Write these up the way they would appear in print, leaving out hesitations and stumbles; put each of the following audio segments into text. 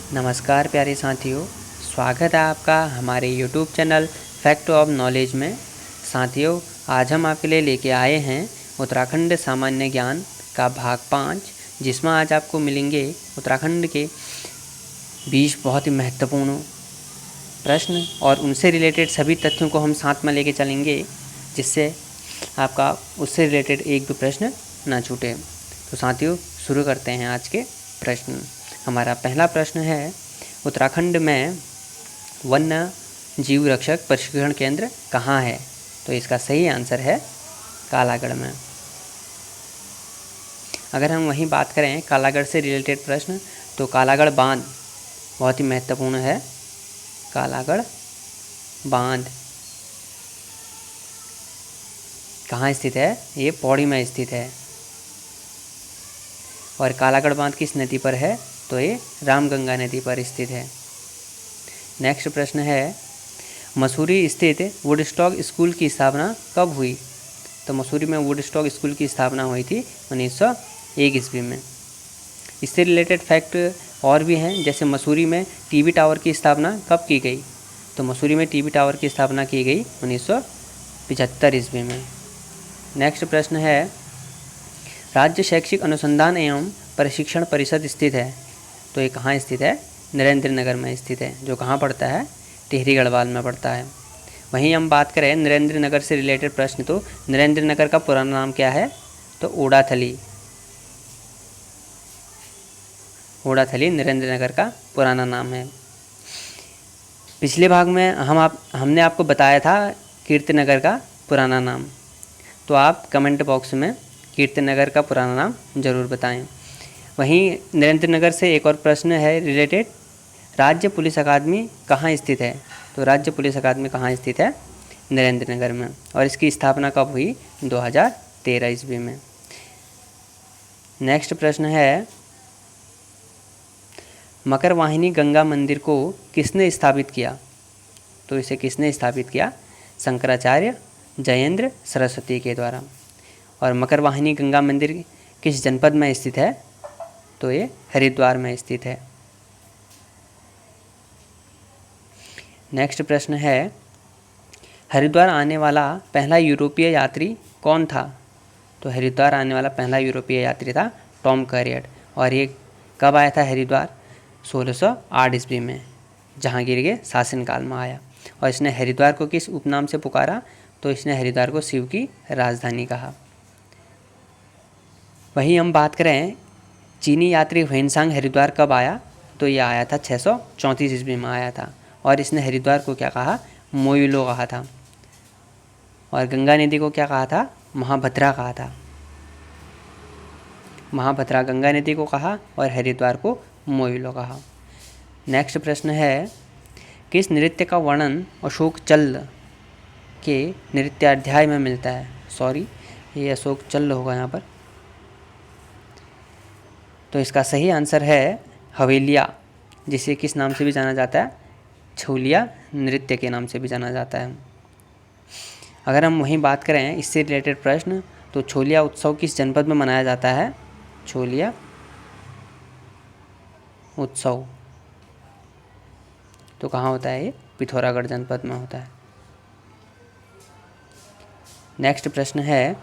नमस्कार प्यारे साथियों, स्वागत है आपका हमारे YouTube channel fact of knowledge में। साथियों, आज हम आपके लिए लेके आए हैं उत्तराखंड सामान्य ज्ञान का भाग 5, जिसमें आज आपको मिलेंगे उत्तराखंड के 20 बहुत ही महत्वपूर्ण प्रश्न और उनसे रिलेटेड सभी तथ्यों को हम साथ में लेके चलेंगे, जिससे आपका उससे रिलेटेड एक भी प्रश्न ना छूटे। तो साथियों, शुरू करते हैं आज के प्रश्न। हमारा पहला प्रश्न है, उत्तराखंड में वन्य जीव रक्षक प्रशिक्षण केंद्र कहाँ है? तो इसका सही आंसर है कालागढ़ में। अगर हम वहीं बात करें कालागढ़ से रिलेटेड प्रश्न, तो कालागढ़ बांध बहुत ही महत्वपूर्ण है। कालागढ़ बांध कहाँ स्थित है? ये पौड़ी में स्थित है। और कालागढ़ बांध किस नदी पर है? तो ये रामगंगा नदी पर स्थित है। नेक्स्ट प्रश्न है, मसूरी स्थित वुडस्टॉक स्कूल की स्थापना कब हुई? तो मसूरी में वुडस्टॉक स्कूल की स्थापना हुई थी 1901 ईस्वी में। इससे रिलेटेड फैक्ट और भी हैं, जैसे मसूरी में टीवी टावर की स्थापना कब की गई? तो मसूरी में टीवी टावर की स्थापना की गई 1975 ईस्वी में। नेक्स्ट प्रश्न है, राज्य शैक्षिक अनुसंधान एवं प्रशिक्षण परिषद स्थित है। तो ये कहाँ स्थित है? नरेंद्र नगर में स्थित है, जो कहाँ पड़ता है? टिहरी गढ़वाल में पड़ता है। वहीं हम बात करें नरेंद्र नगर से रिलेटेड प्रश्न, तो नरेंद्र नगर का पुराना नाम क्या है? तो ओडाथली। ओडाथली नरेंद्र नगर का पुराना नाम है। पिछले भाग में हमने आपको बताया था कीर्तिनगर का पुराना नाम, तो आप कमेंट बॉक्स में कीर्तिनगर का पुराना नाम ज़रूर बताएं। वहीं नरेंद्र नगर से एक और प्रश्न है रिलेटेड, राज्य पुलिस अकादमी कहाँ स्थित है? तो राज्य पुलिस अकादमी कहाँ स्थित है? नरेंद्र नगर में। और इसकी स्थापना कब हुई? 2013 ईस्वी में। नेक्स्ट प्रश्न है, मकरवाहिनी गंगा मंदिर को किसने स्थापित किया? तो इसे किसने स्थापित किया? शंकराचार्य जयेंद्र सरस्वती के द्वारा। और मकरवाहिनी गंगा मंदिर किस जनपद में स्थित है? तो ये हरिद्वार में स्थित है। नेक्स्ट प्रश्न है, हरिद्वार आने वाला पहला यूरोपीय यात्री कौन था? तो हरिद्वार आने वाला पहला यूरोपीय यात्री था टॉम कैरियट। और ये कब आया था हरिद्वार? 1608 ईस्वी में जहांगीर के शासनकाल में आया। और इसने हरिद्वार को किस उपनाम से पुकारा? तो इसने हरिद्वार को शिव की राजधानी कहा। वहीं हम बात करें चीनी यात्री ह्वेनसांग हरिद्वार कब आया? तो ये आया था 634 ईस्वी में आया था। और इसने हरिद्वार को क्या कहा? मोयुलो कहा था। और गंगा नदी को क्या कहा था? महाभद्रा कहा था। महाभद्रा गंगा नदी को कहा और हरिद्वार को मोयुलो कहा। नेक्स्ट प्रश्न है, किस नृत्य का वर्णन अशोक चल्ल के नृत्याध्याय में मिलता है? सॉरी, ये अशोक चल्ल होगा यहाँ पर। तो इसका सही आंसर है हवेलिया, जिसे किस नाम से भी जाना जाता है? छोलिया नृत्य के नाम से भी जाना जाता है। अगर हम वहीं बात करें इससे रिलेटेड प्रश्न, तो छोलिया उत्सव किस जनपद में मनाया जाता है? छोलिया उत्सव तो कहाँ होता है? ये पिथौरागढ़ जनपद में होता है। नेक्स्ट प्रश्न है,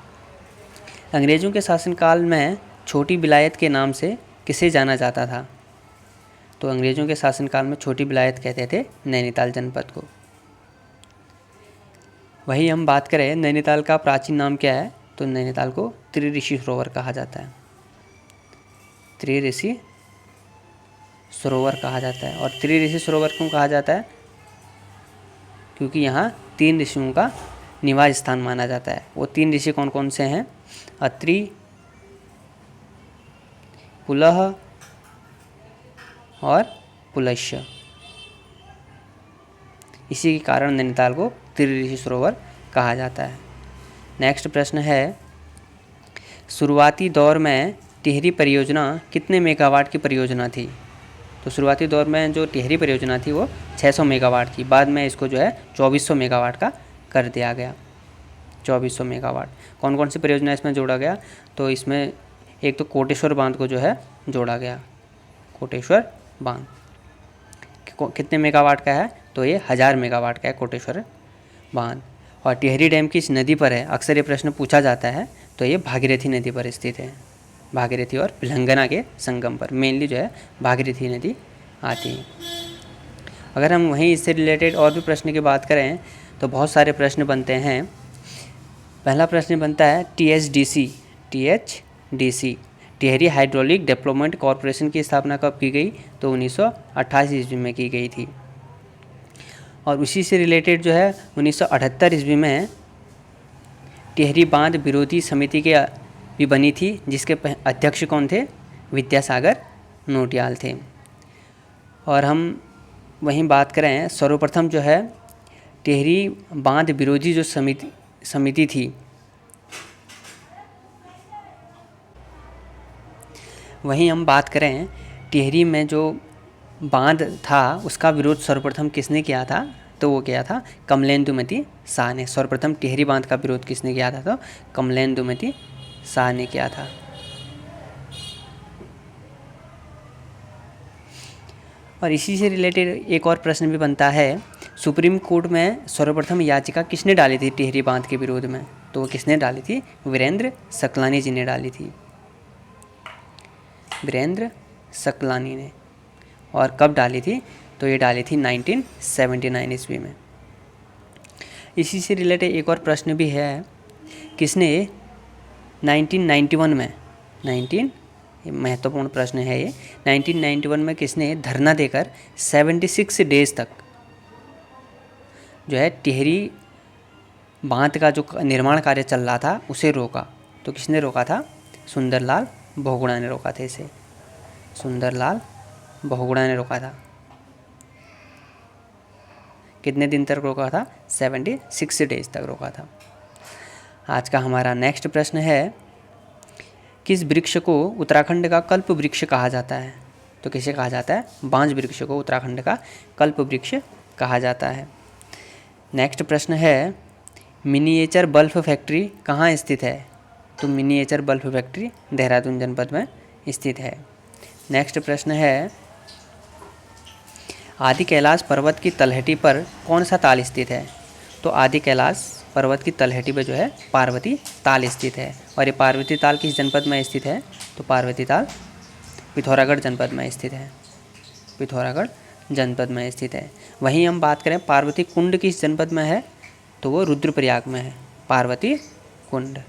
अंग्रेज़ों के शासनकाल में छोटी विलायत के नाम से किसे जाना जाता था? तो अंग्रेज़ों के शासनकाल में छोटी विलायत कहते थे नैनीताल जनपद को। वहीं हम बात करें नैनीताल का प्राचीन नाम क्या है? तो नैनीताल को त्रिऋषि सरोवर कहा जाता है। त्रिऋषि सरोवर कहा जाता है। और त्रिऋषि सरोवर क्यों कहा जाता है? क्योंकि यहाँ 3 ऋषियों का निवास स्थान माना जाता है। वो 3 ऋषि कौन कौन से हैं? अत्रि, पुलह और पुलस्त्य। इसी के कारण नैनीताल को त्रिऋषि सरोवर कहा जाता है। नेक्स्ट प्रश्न है, शुरुआती दौर में टिहरी परियोजना कितने मेगावाट की परियोजना थी? तो शुरुआती दौर में जो टिहरी परियोजना थी वो 600 मेगावाट थी। बाद में इसको जो है 2400 मेगावाट का कर दिया गया। 2400 मेगावाट। कौन कौन सी परियोजना इसमें जोड़ा गया? तो इसमें एक तो कोटेश्वर बांध को जो है जोड़ा गया, कोटेश्वर बांध। कितने मेगावाट का है, तो ये 1000 मेगावाट का है कोटेश्वर बांध। और टिहरी डैम किस नदी पर है, अक्सर ये प्रश्न पूछा जाता है, तो ये भागीरथी नदी पर स्थित है। भागीरथी और भिलंगना के संगम पर मेनली जो है भागीरथी नदी आती है। अगर हम वहीं इससे रिलेटेड और भी प्रश्न की बात करें तो बहुत सारे प्रश्न बनते हैं। पहला प्रश्न बनता है THDC Tehri hydraulic development corporation की स्थापना कब की गई, तो 1928 ईस्वी में की गई थी। और उसी से रिलेटेड जो है 1978 ईस्वी में टिहरी बांध विरोधी समिति के भी बनी थी, जिसके अध्यक्ष कौन थे, विद्यासागर नोटियाल थे। और हम वहीं बात करें सर्वप्रथम जो है टिहरी बांध विरोधी जो समिति थी, वहीं हम बात करें टिहरी में जो बांध था उसका विरोध सर्वप्रथम किसने किया था, तो वो किया था कमलेंदुमती शाह ने। सर्वप्रथम टिहरी बांध का विरोध किसने किया था, तो कमलेंदुमती शाह ने किया था। और इसी से रिलेटेड एक और प्रश्न भी बनता है, सुप्रीम कोर्ट में सर्वप्रथम याचिका किसने डाली थी टिहरी बांध के विरोध में, तो वो किसने डाली थी, वीरेंद्र सकलानी जी ने डाली थी, वीरेंद्र सकलानी ने। और कब डाली थी, तो ये डाली थी 1979 ईस्वी में। इसी से रिलेटेड एक और प्रश्न भी है, किसने 1991 में महत्वपूर्ण प्रश्न है ये, 1991 में किसने धरना देकर 76 डेज तक जो है टिहरी बांध का जो निर्माण कार्य चल रहा था उसे रोका, तो किसने रोका था, सुंदरलाल बहुगुणा ने रोका था इसे, सुंदरलाल बहुगुणा ने रोका था। कितने दिन तक रोका था, 76 डेज तक रोका था। आज का हमारा नेक्स्ट प्रश्न है, किस वृक्ष को उत्तराखंड का कल्प वृक्ष कहा जाता है, तो किसे कहा जाता है, बांज वृक्ष को उत्तराखंड का कल्प वृक्ष कहा जाता है। नेक्स्ट प्रश्न है, मिनिएचर बल्ब फैक्ट्री कहाँ स्थित है, तो मिनिएचर बल्ब फैक्ट्री देहरादून जनपद में स्थित है। नेक्स्ट प्रश्न है, आदि कैलाश पर्वत की तलहटी पर कौन सा ताल स्थित है, तो आदि कैलाश पर्वत की तलहटी पर जो है पार्वती ताल स्थित है। और ये पार्वती ताल किस जनपद में स्थित है, तो पार्वती ताल पिथौरागढ़ जनपद में स्थित है, पिथौरागढ़ जनपद में स्थित है। वहीं हम बात करें पार्वती कुंड किस जनपद में है, तो वो रुद्रप्रयाग में है, पार्वती कुंड।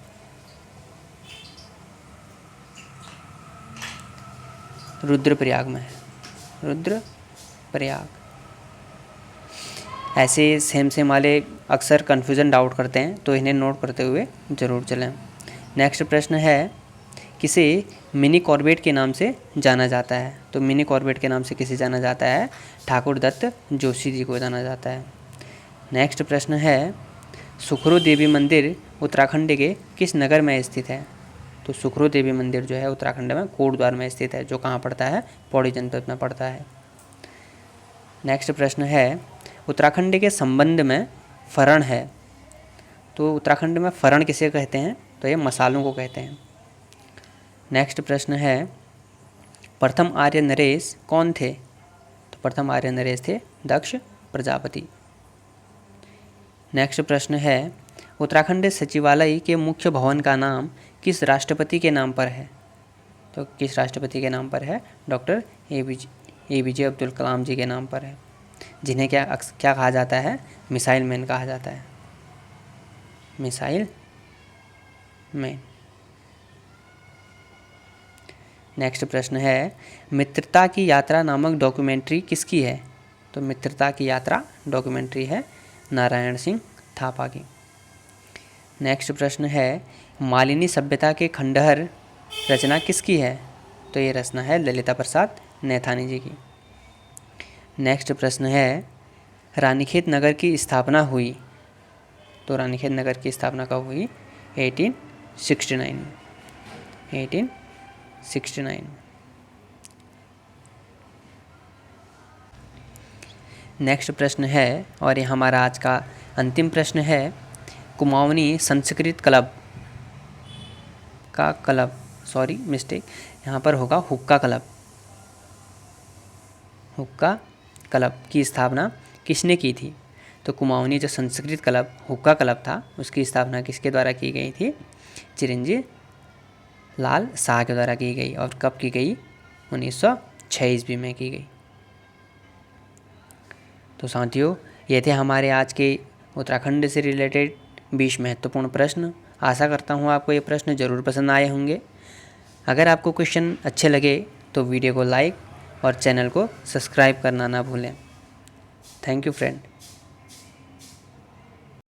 रुद्रप्रयाग में है, रुद्रप्रयाग। ऐसे सेम वाले अक्सर कन्फ्यूज़न डाउट करते हैं, तो इन्हें नोट करते हुए ज़रूर चलें। नेक्स्ट प्रश्न है, किसे मिनी कॉर्बेट के नाम से जाना जाता है, तो मिनी कॉर्बेट के नाम से किसे जाना जाता है, ठाकुर दत्त जोशी जी को जाना जाता है। नेक्स्ट प्रश्न है, सुखरू देवी मंदिर उत्तराखंड के किस नगर में स्थित है, तो सुखरू देवी मंदिर जो है उत्तराखंड में कोटद्वार में स्थित है, जो कहाँ पड़ता है, पौड़ी जनपद में पड़ता है। नेक्स्ट प्रश्न है, उत्तराखंड के संबंध में फरण है, तो उत्तराखंड में फरण किसे कहते हैं, तो ये मसालों को कहते हैं। नेक्स्ट प्रश्न है, प्रथम आर्य नरेश कौन थे, तो प्रथम आर्य नरेश थे दक्ष प्रजापति। नेक्स्ट प्रश्न है, उत्तराखंड सचिवालय के मुख्य भवन का नाम किस राष्ट्रपति के नाम पर है, तो किस राष्ट्रपति के नाम पर है, डॉक्टर APJ अब्दुल कलाम जी के नाम पर है, जिन्हें क्या कहा जाता है, मिसाइल मैन कहा जाता है, मिसाइल मैन। नेक्स्ट प्रश्न है, मित्रता की यात्रा नामक डॉक्यूमेंट्री किसकी है, तो मित्रता की यात्रा डॉक्यूमेंट्री है नारायण सिंह थापा की। नेक्स्ट प्रश्न है, मालिनी सभ्यता के खंडहर रचना किसकी है, तो ये रचना है ललिता प्रसाद नैथानी जी की। नेक्स्ट प्रश्न है, रानीखेत नगर की स्थापना हुई, तो रानीखेत नगर की स्थापना कब हुई, 1869। नेक्स्ट प्रश्न है, और ये हमारा आज का अंतिम प्रश्न है, कुमाऊनी संस्कृत क्लब का यहाँ पर होगा हुक्का क्लब, हुक्का क्लब की स्थापना किसने की थी? तो कुमाऊनी जो संस्कृत क्लब हुक्का क्लब था उसकी स्थापना किसके द्वारा की गई थी? चिरंजीव लाल शाह के द्वारा की गई। और कब की गई? 1906 ईस्वी में की गई। तो साथियों, ये थे हमारे आज के उत्तराखंड से रिलेटेड 20 महत्वपूर्ण प्रश्न। आशा करता हूँ आपको ये प्रश्न ज़रूर पसंद आए होंगे। अगर आपको क्वेश्चन अच्छे लगे तो वीडियो को लाइक और चैनल को सब्सक्राइब करना ना भूलें। Thank you friend.